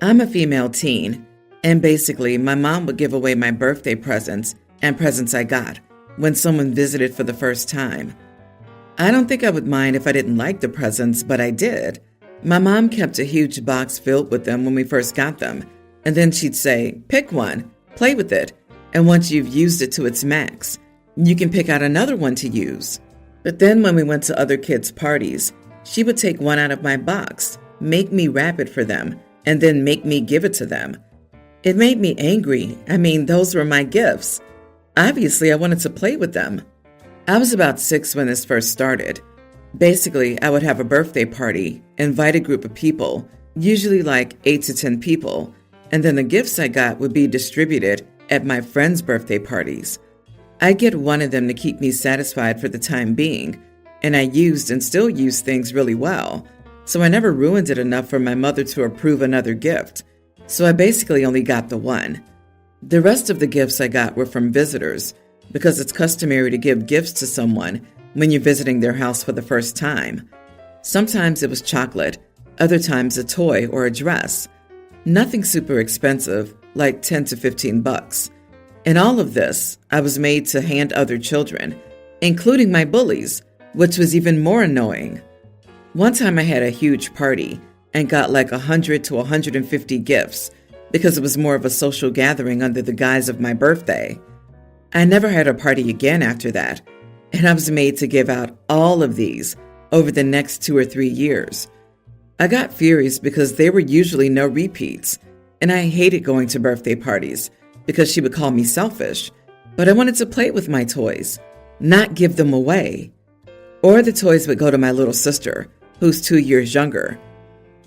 I'm a female teen, and basically my mom would give away my birthday presents and presents I got when someone visited for the first time. I don't think I would mind if I didn't like the presents, but I did. My mom kept a huge box filled with them when we first got them, and then she'd say, "Pick one, play with it, and once you've used it to its max, you can pick out another one to use." But then when we went to other kids' parties, she would take one out of my box, make me wrap it for them, and then make me give it to them. It made me angry. I mean, those were my gifts. Obviously, I wanted to play with them. I was about 6 when this first started. Basically, I would have a birthday party, invite a group of people, usually like 8 to 10 people, and then the gifts I got would be distributed at my friends' birthday parties. I'd get one of them to keep me satisfied for the time being, and I used and still use things really well, so I never ruined it enough for my mother to approve another gift, so I basically only got the one. The rest of the gifts I got were from visitors, because it's customary to give gifts to someone when you're visiting their house for the first time. Sometimes it was chocolate, other times a toy or a dress. Nothing super expensive, like 10 to 15 bucks. In all of this, I was made to hand other children, including my bullies, which was even more annoying. One time I had a huge party and got like 100 to 150 gifts because it was more of a social gathering under the guise of my birthday. I never had a party again after that, and I was made to give out all of these over the next 2 or 3 years. I got furious because there were usually no repeats, and I hated going to birthday parties because she would call me selfish, but I wanted to play with my toys, not give them away. Or the toys would go to my little sister, who's 2 years younger.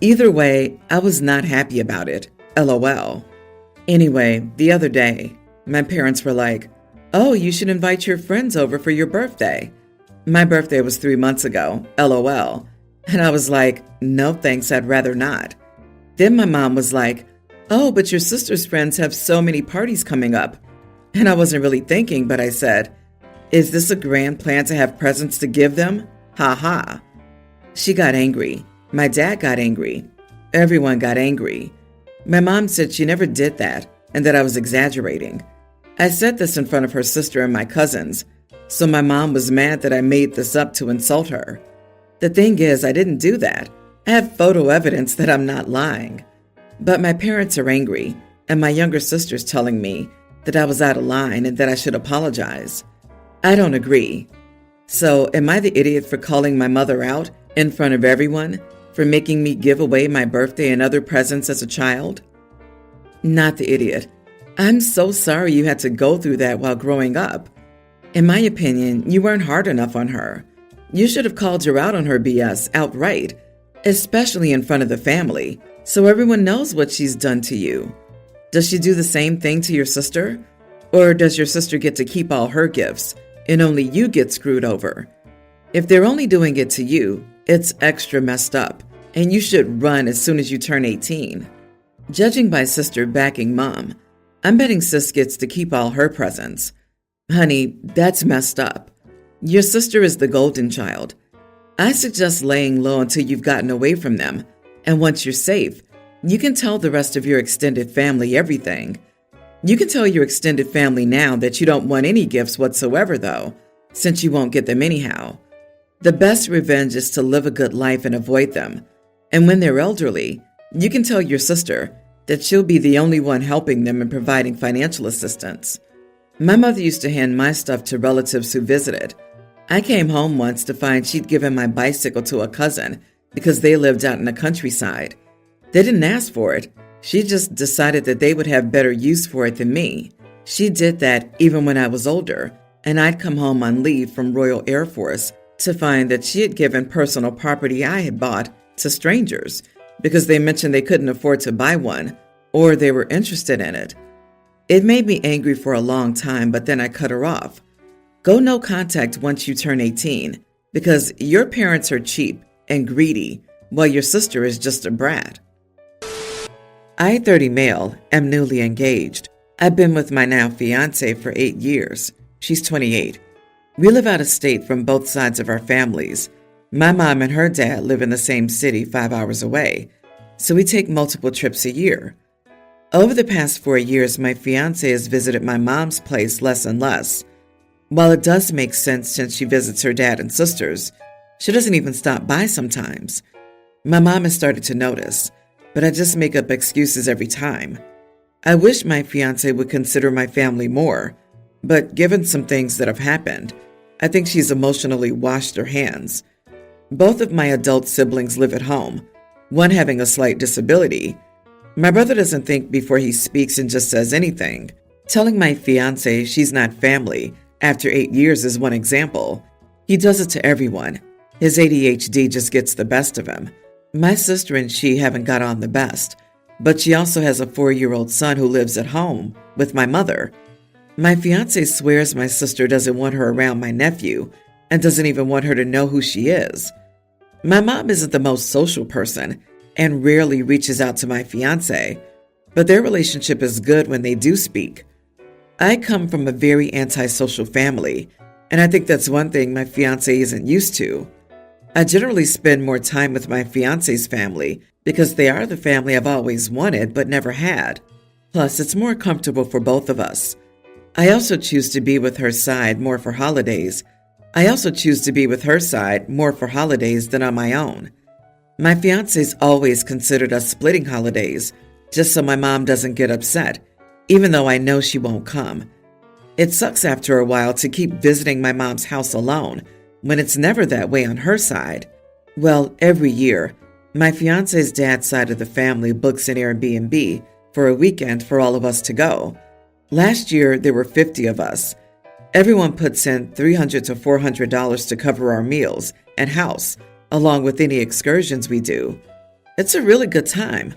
Either way, I was not happy about it, LOL. Anyway, the other day, my parents were like, "Oh, you should invite your friends over for your birthday." My birthday was 3 months ago, LOL. And I was like, "No thanks, I'd rather not." Then my mom was like, "Oh, but your sister's friends have so many parties coming up." And I wasn't really thinking, but I said, "Is this a grand plan to have presents to give them? Ha ha." She got angry. My dad got angry. Everyone got angry. My mom said she never did that and that I was exaggerating. I said this in front of her sister and my cousins, so my mom was mad that I made this up to insult her. The thing is, I didn't do that. I have photo evidence that I'm not lying. But my parents are angry, and my younger sister's telling me that I was out of line and that I should apologize. I don't agree. So, am I the idiot for calling my mother out in front of everyone for making me give away my birthday and other presents as a child? Not the idiot. I'm so sorry you had to go through that while growing up. In my opinion, you weren't hard enough on her. You should have called her out on her BS outright, especially in front of the family, so everyone knows what she's done to you. Does she do the same thing to your sister? Or does your sister get to keep all her gifts and only you get screwed over? If they're only doing it to you, it's extra messed up, and you should run as soon as you turn 18. Judging by sister backing mom, I'm betting sis gets to keep all her presents. Honey, that's messed up. Your sister is the golden child. I suggest laying low until you've gotten away from them, and once you're safe, you can tell the rest of your extended family everything. You can tell your extended family now that you don't want any gifts whatsoever, though, since you won't get them anyhow. The best revenge is to live a good life and avoid them. And when they're elderly, you can tell your sister that she'll be the only one helping them and providing financial assistance. My mother used to hand my stuff to relatives who visited. I came home once to find she'd given my bicycle to a cousin because they lived out in the countryside. They didn't ask for it. She just decided that they would have better use for it than me. She did that even when I was older, and I'd come home on leave from Royal Air Force to find that she had given personal property I had bought to strangers because they mentioned they couldn't afford to buy one or they were interested in it. It made me angry for a long time, but then I cut her off. Go no contact once you turn 18 because your parents are cheap and greedy while your sister is just a brat. I, 30 male, am newly engaged. I've been with my now fiance for 8 years. She's 28. We live out of state from both sides of our families. My mom and her dad live in the same city 5 hours away. so we take multiple trips a year. Over the past 4 years, my fiance has visited my mom's place less and less. While it does make sense since she visits her dad and sisters, she doesn't even stop by sometimes. My mom has started to notice, but I just make up excuses every time. I wish my fiance would consider my family more, but given some things that have happened, I think she's emotionally washed her hands. Both of my adult siblings live at home, one having a slight disability. My brother doesn't think before he speaks and just says anything. Telling my fiance she's not family after 8 years is one example. He does it to everyone. His ADHD just gets the best of him. My sister and she haven't got on the best, but she also has a 4-year-old son who lives at home with my mother. My fiance swears my sister doesn't want her around my nephew and doesn't even want her to know who she is. My mom isn't the most social person and rarely reaches out to my fiance, but their relationship is good when they do speak. I come from a very antisocial family, and I think that's one thing my fiance isn't used to. I generally spend more time with my fiance's family because they are the family I've always wanted but never had. Plus, it's more comfortable for both of us. I also choose to be with her side more for holidays than on my own. My fiance's always considered us splitting holidays, just so my mom doesn't get upset, even though I know she won't come. It sucks after a while to keep visiting my mom's house alone, when it's never that way on her side. Well, every year, my fiance's dad's side of the family books an Airbnb for a weekend for all of us to go. Last year, there were 50 of us. Everyone puts in $300 to $400 to cover our meals and house, along with any excursions we do. It's a really good time.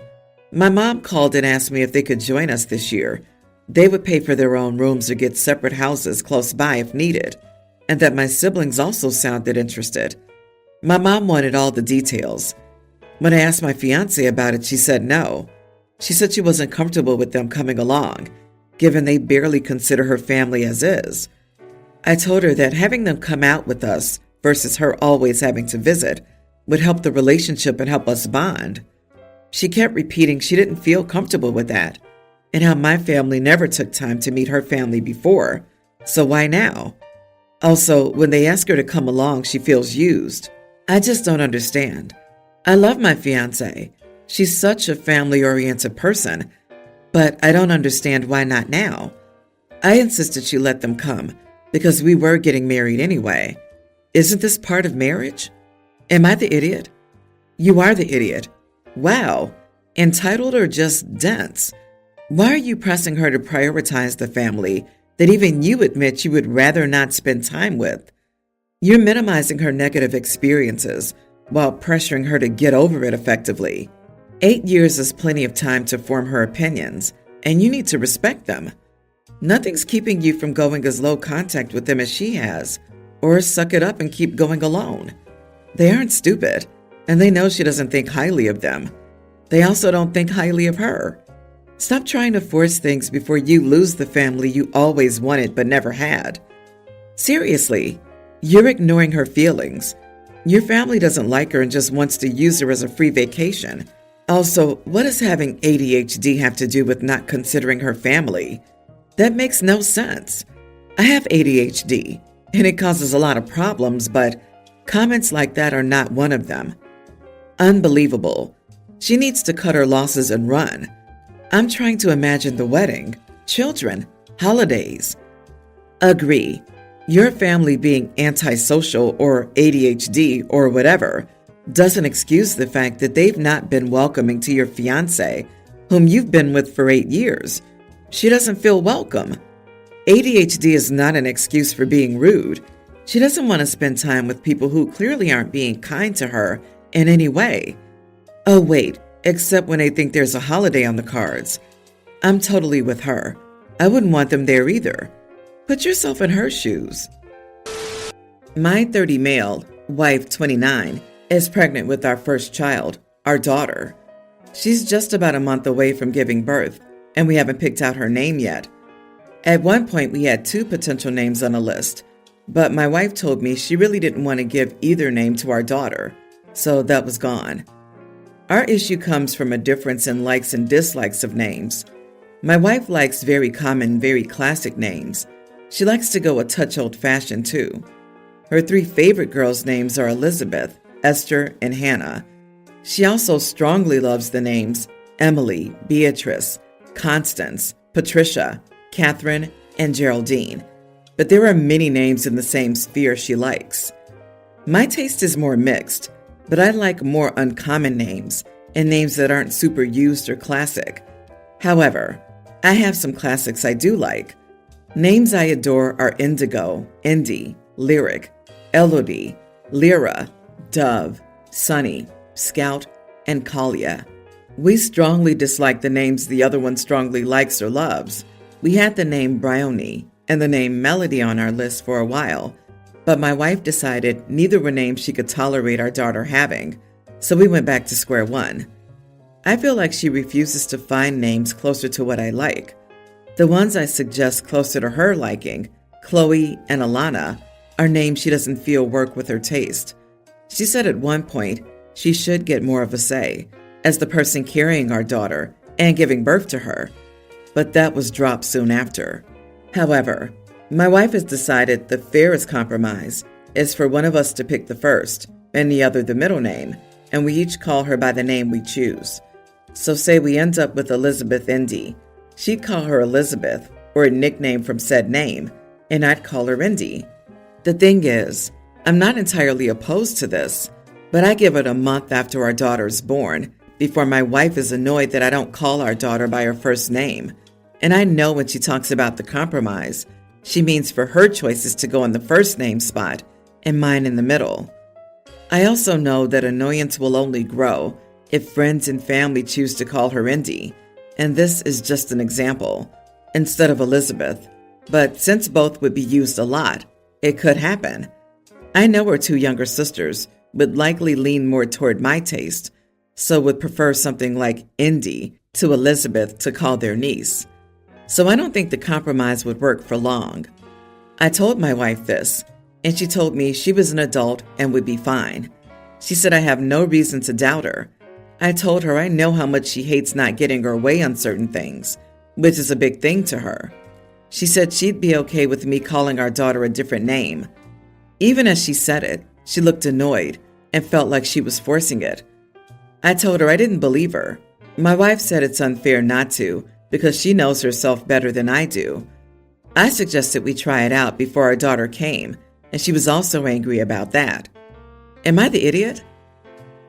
My mom called and asked me if they could join us this year. They would pay for their own rooms or get separate houses close by if needed, and that my siblings also sounded interested. My mom wanted all the details. When I asked my fiance about it, she said no. She said she wasn't comfortable with them coming along, given they barely consider her family as is. I told her that having them come out with us versus her always having to visit would help the relationship and help us bond. She kept repeating she didn't feel comfortable with that, and how my family never took time to meet her family before, so why now? Also, when they ask her to come along, she feels used. I just don't understand. I love my fiance. She's such a family-oriented person, but I don't understand why not now. I insisted she let them come because we were getting married anyway. Isn't this part of marriage? Am I the idiot? You are the idiot. Wow. Entitled or just dense? Why are you pressing her to prioritize the family that even you admit you would rather not spend time with? You're minimizing her negative experiences while pressuring her to get over it effectively. 8 years is plenty of time to form her opinions, and you need to respect them. Nothing's keeping you from going as low contact with them as she has, or suck it up and keep going alone. They aren't stupid, and they know she doesn't think highly of them. They also don't think highly of her. Stop trying to force things before you lose the family you always wanted but never had. Seriously, you're ignoring her feelings. Your family doesn't like her and just wants to use her as a free vacation. Also, what does having ADHD have to do with not considering her family? That makes no sense. I have ADHD, and it causes a lot of problems, but comments like that are not one of them. Unbelievable. She needs to cut her losses and run. I'm trying to imagine the wedding, children, holidays. Agree. Your family being antisocial or ADHD or whatever doesn't excuse the fact that they've not been welcoming to your fiancé, whom you've been with for 8 years. She doesn't feel welcome. ADHD is not an excuse for being rude. She doesn't want to spend time with people who clearly aren't being kind to her in any way. Oh wait, except when they think there's a holiday on the cards. I'm totally with her. I wouldn't want them there either. Put yourself in her shoes. My 30 male, wife 29, is pregnant with our first child, our daughter. She's just about a month away from giving birth, and we haven't picked out her name yet. At one point, we had 2 potential names on a list, but my wife told me she really didn't want to give either name to our daughter, so that was gone. Our issue comes from a difference in likes and dislikes of names. My wife likes very common, very classic names. She likes to go a touch old-fashioned too. Her 3 favorite girls' names are Elizabeth, Esther, and Hannah. She also strongly loves the names Emily, Beatrice, Constance, Patricia, Catherine, and Geraldine. But there are many names in the same sphere she likes. My taste is more mixed, but I like more uncommon names and names that aren't super used or classic. However, I have some classics I do like. Names I adore are Indigo, Indy, Lyric, Elodie, Lyra, Dove, Sunny, Scout, and Kalia. We strongly dislike the names the other one strongly likes or loves. We had the name Bryony and the name Melody on our list for a while, but my wife decided neither were names she could tolerate our daughter having, so we went back to square one. I feel like she refuses to find names closer to what I like. The ones I suggest closer to her liking, Chloe and Alana, are names she doesn't feel work with her taste. She said at one point she should get more of a say as the person carrying our daughter and giving birth to her, but that was dropped soon after. However, my wife has decided the fairest compromise is for one of us to pick the first and the other the middle name, and we each call her by the name we choose. So say we end up with Elizabeth Indy. She'd call her Elizabeth, or a nickname from said name, and I'd call her Indy. The thing is, I'm not entirely opposed to this, but I give it a month after our daughter is born before my wife is annoyed that I don't call our daughter by her first name. And I know when she talks about the compromise, she means for her choices to go in the first name spot and mine in the middle. I also know that annoyance will only grow if friends and family choose to call her Indy, and this is just an example, instead of Elizabeth. But since both would be used a lot, it could happen. I know her 2 younger sisters would likely lean more toward my taste, so would prefer something like Indy to Elizabeth to call their niece. So I don't think the compromise would work for long. I told my wife this, and she told me she was an adult and would be fine. She said I have no reason to doubt her. I told her I know how much she hates not getting her way on certain things, which is a big thing to her. She said she'd be okay with me calling our daughter a different name. Even as she said it, she looked annoyed and felt like she was forcing it. I told her I didn't believe her. My wife said it's unfair not to because she knows herself better than I do. I suggested we try it out before our daughter came, and she was also angry about that. Am I the idiot?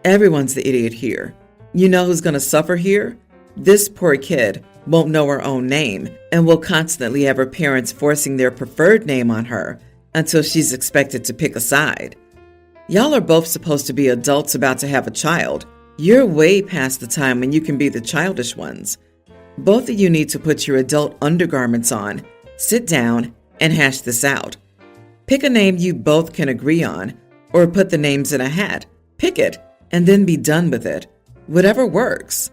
Everyone's the idiot here. You know who's going to suffer here? This poor kid won't know her own name and will constantly have her parents forcing their preferred name on her until she's expected to pick a side. Y'all are both supposed to be adults about to have a child. You're way past the time when you can be the childish ones. Both of you need to put your adult undergarments on, sit down, and hash this out. Pick a name you both can agree on, or put the names in a hat. Pick it, and then be done with it. Whatever works.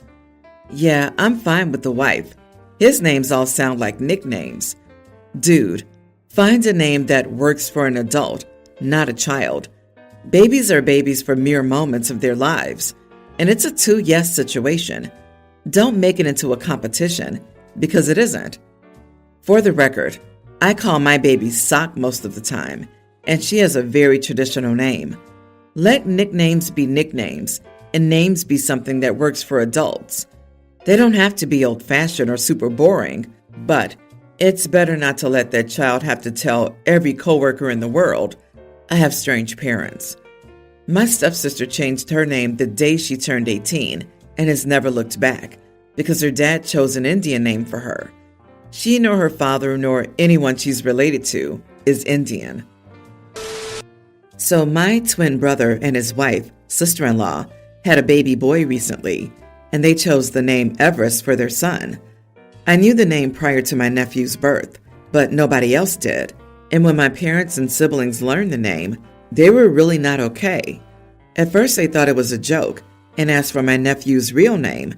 Yeah, I'm fine with the wife. His names all sound like nicknames. Dude, find a name that works for an adult, not a child. Babies are babies for mere moments of their lives, and it's a 2-yes situation. Don't make it into a competition, because it isn't. For the record, I call my baby Sock most of the time, and she has a very traditional name. Let nicknames be nicknames, and names be something that works for adults. They don't have to be old-fashioned or super boring, but it's better not to let that child have to tell every coworker in the world, I have strange parents. My stepsister changed her name the day she turned 18 and has never looked back because her dad chose an Indian name for her. She nor her father nor anyone she's related to is Indian. So my twin brother and his wife, sister-in-law, had a baby boy recently, and they chose the name Everest for their son. I knew the name prior to my nephew's birth, but nobody else did. And when my parents and siblings learned the name, they were really not okay. At first they thought it was a joke and asked for my nephew's real name.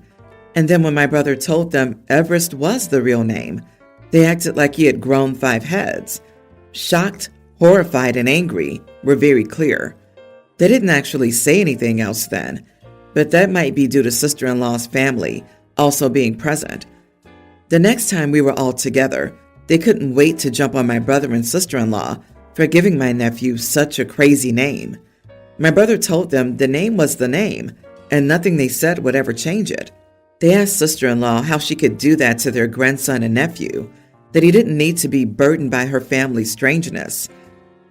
And then when my brother told them Everest was the real name, they acted like he had grown 5 heads. Shocked, horrified, and angry were very clear. They didn't actually say anything else then, but that might be due to sister-in-law's family also being present. The next time we were all together, they couldn't wait to jump on my brother and sister-in-law for giving my nephew such a crazy name. My brother told them the name was the name, and nothing they said would ever change it. They asked sister-in-law how she could do that to their grandson and nephew, that he didn't need to be burdened by her family's strangeness.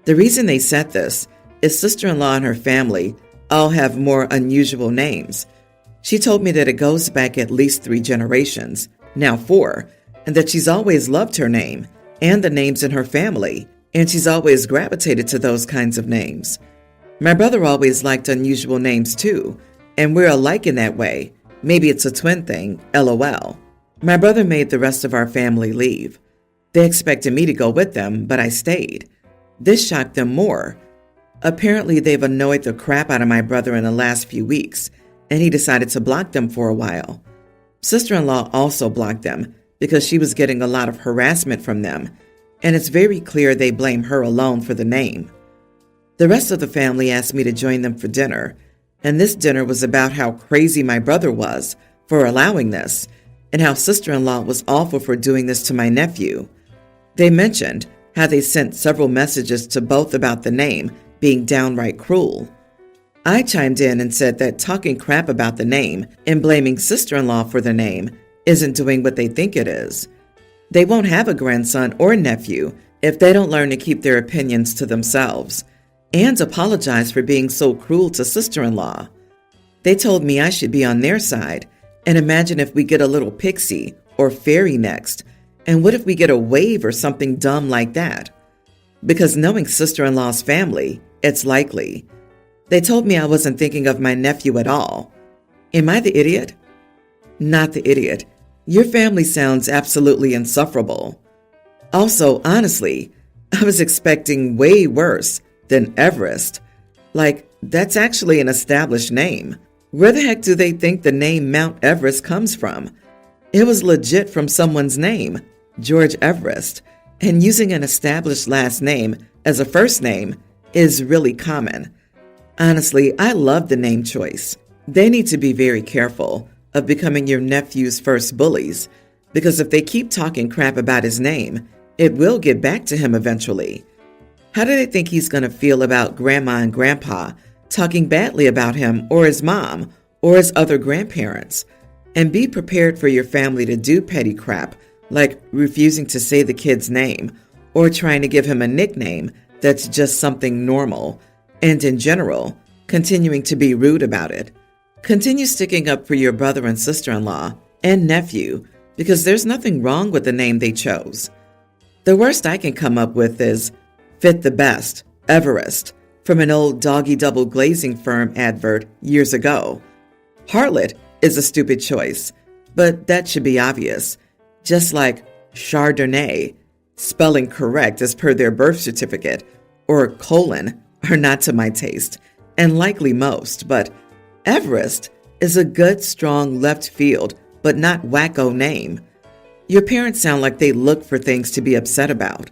The reason they said this is sister-in-law and her family all have more unusual names. She told me that it goes back at least 3 generations, now 4, and that she's always loved her name and the names in her family, and she's always gravitated to those kinds of names. My brother always liked unusual names too, and we're alike in that way. Maybe it's a twin thing, LOL. My brother made the rest of our family leave. They expected me to go with them, but I stayed. This shocked them more. Apparently, they've annoyed the crap out of my brother in the last few weeks, and he decided to block them for a while. Sister-in-law also blocked them because she was getting a lot of harassment from them, and it's very clear they blame her alone for the name. The rest of the family asked me to join them for dinner, and this dinner was about how crazy my brother was for allowing this, and how sister-in-law was awful for doing this to my nephew. They mentioned how they sent several messages to both about the name being downright cruel. I chimed in and said that talking crap about the name and blaming sister-in-law for the name isn't doing what they think it is. They won't have a grandson or nephew if they don't learn to keep their opinions to themselves and apologize for being so cruel to sister-in-law. They told me I should be on their side and imagine if we get a little pixie or fairy next, and what if we get a wave or something dumb like that? Because knowing sister-in-law's family, it's likely. They told me I wasn't thinking of my nephew at all. Am I the idiot? Not the idiot. Your family sounds absolutely insufferable. Also, honestly, I was expecting way worse than Everest. Like, that's actually an established name. Where the heck do they think the name Mount Everest comes from? It was legit from someone's name, George Everest, and using an established last name as a first name is really common. Honestly, I love the name choice. They need to be very careful of becoming your nephew's first bullies, because if they keep talking crap about his name, it will get back to him eventually. How do they think he's going to feel about grandma and grandpa talking badly about him or his mom or his other grandparents? And be prepared for your family to do petty crap like refusing to say the kid's name or trying to give him a nickname that's just something normal, and in general, continuing to be rude about it. Continue sticking up for your brother and sister-in-law and nephew because there's nothing wrong with the name they chose. The worst I can come up with is Fit the Best, Everest, from an old Doggy Double glazing firm advert years ago. Harlot is a stupid choice, but that should be obvious. Just like Chardonnay, spelling correct as per their birth certificate, or colon are not to my taste, and likely most, but Everest is a good, strong left field, but not wacko name. Your parents sound like they look for things to be upset about.